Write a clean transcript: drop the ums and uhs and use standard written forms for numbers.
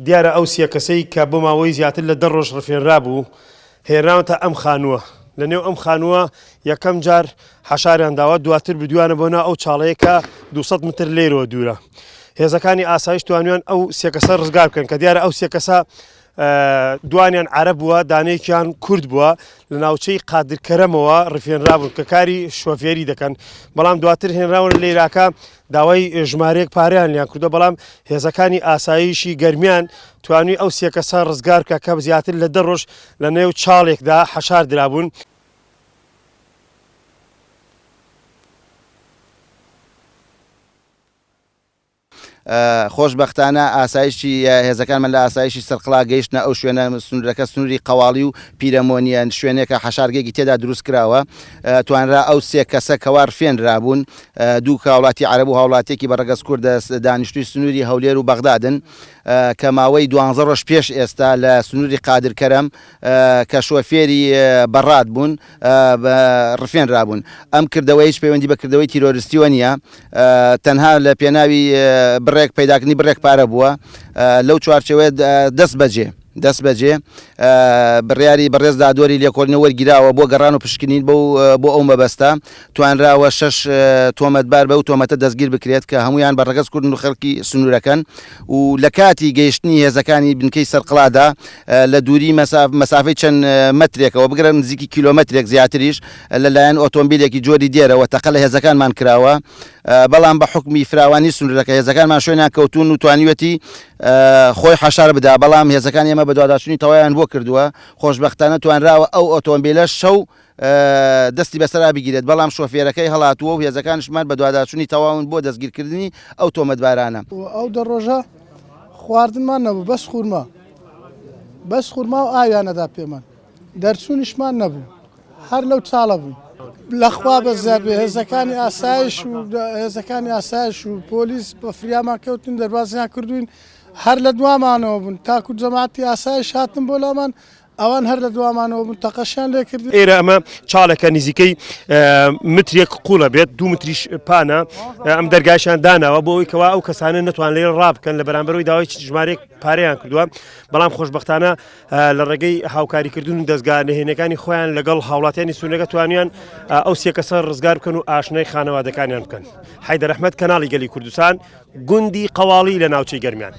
دیارە ئەو سێ کەسەی کە بۆ ماوەی زیاتر لە 10 ڕۆژ ڕفێنرابوو هێنراونەتە ئەم خانووە. لەنێو ئەم خانووە یەکەم جار حەشاریان داوە، دواتر بدوانە بۆ ناو ئەو چاڵەیە کە 200 متر لێرەوە دوورە. هێزەکانی ئاسایش توانیان ئەو سێ کەسە ڕزگار بکەن کە دیارە ئەو سێ کەسە دوانیان عەرەب بووە، دانەیەکیان کورد بووە، لە ناوچەی قادرکەرەمەوە ڕفێنرابوون کە کاری شۆفێری دەکەن. بەڵام دواتر هێنراون لە عێراقا داوای ژمارەیەک پارەیان لیان کردو، بەڵام هێزەکانی ئاسایشی گەرمیان توانووی ئەو سێ کەسە ڕزگار بکە کە زیاتر لە 10 ڕۆژ لە نێو چاڵێکدا حەشار درابوون. خۆشبەختانە ئاسایشی هێزەکانمان لە ئاسایشی سەرقڵا گەیشتنە ئەو شوێنە سنوورەکە، سنووری قەواڵی و پیرەمۆنیان شوێنێکە حەشارگێکی تێدا دروست کراوە. توانرا ئەو سێ کەسە کەوا ڕفێنرابوون، دوو هاوڵاتی عەرەب و هاوڵاتێکی بەڕێگەز کوورد دانیشتووی سنووری هەولێر و بەغدادن کە ماوەی 12 ڕۆژ پێش ئێستا لە سنووری قادرکەرەم کە شۆفێری بەڕاد بوون ڕفێنرابوون. ئەم کردەوەی هیچ پەیوەندی بە کردەوەی تیرۆریستیوە نییە، تەنها لە پێناوی بڕێک پەیداکردنی بڕێک پارە بووە. لەو چوارچەوەیە دەست بەجێ بڕیاری بەڕێز دادوەری لێکۆڵینەوە وەرگیراوە بۆ گەڕان و پشکنین بۆ ئەو مەبەستە. توانراوە 6 تۆمەتبار بەو تۆمەتە دەستگیر بکرێت کە هەمویان بەڕێگەز کوردن و خەڵکی سنوورەکەن. و لە کاتی گەیشتنی هێزەکانی بنکەی سەرقڵادا لە دووری مەسافەی چەند مەترێکەوە بگرن نزیکی کیلۆمەترێک زیاتریش لەلایەن ئۆتۆمبیلێکی جۆری دێرەوە تەقە لە هێزەکانمان کراوە. بەڵام بە حکمی فراوانی سنوورەکە هێزەکانمان شوێنیان کەوتون و توانیوەتی خۆی حەشار بدا، بەڵام هێزەکان ئێمە بە دوواداچوونی تەواویان بۆ کردووە. خۆشبەختانە توانراوە ئەو ئۆتۆمبیلە شەو دەستی بەسەرا بگیرێت، بەڵام شۆفێرەکەی هەڵاتووە و هێزەکانشمان بە دوواداچوونی تەواون بۆ دەستگیرکردنی ئەو تۆمەتبارانە. ئەو 10 ڕۆژە خواردنمان نەبوو، بەس خوورما و ئاویانەدا پێمان، دەرچوونیشمان نەبوو، هەر لەو چاڵە بوو. لەخوا بەزیاد بێ هێزەکانی ئاسایش و پۆلیس بە فریامان کەوتن، دەربازیان کردوین، هەر لە دوامانەوە بوون، تاکو جەماعەتی ئاسایش هاتن بۆ لامان، ئەوان هەر لە دوامانەوە بوون، تەقەشیان لێ کردن. ئێرە ئەمە چاڵێکە نزیکەی مترێک قوڵە بێت، 2 متریش پانە. ئەم دەرگاشیان داناوە بۆ ئەوەی کەوا ئەو کەسانە نەتوان لێ ڕابکەن لە بەرامبەرەوەی داوای ژمارەیەک پارەیان کردووە. بەڵام خۆشبەختانە لە ڕێگەی هاوکاریکردن و دەستگانهێنەکانی خۆیان لەگەڵ هاوڵاتیانی سنوورەکە توانیان ئەو سێ کەسە ڕزگار بکەن و ئاشنای خانەوادەکانیان بکەن. حەیدەر ئەحمەد، کەناڵی گەلی کوردستان، گوندی قەواڵی لە ناوچەی گەرمیان.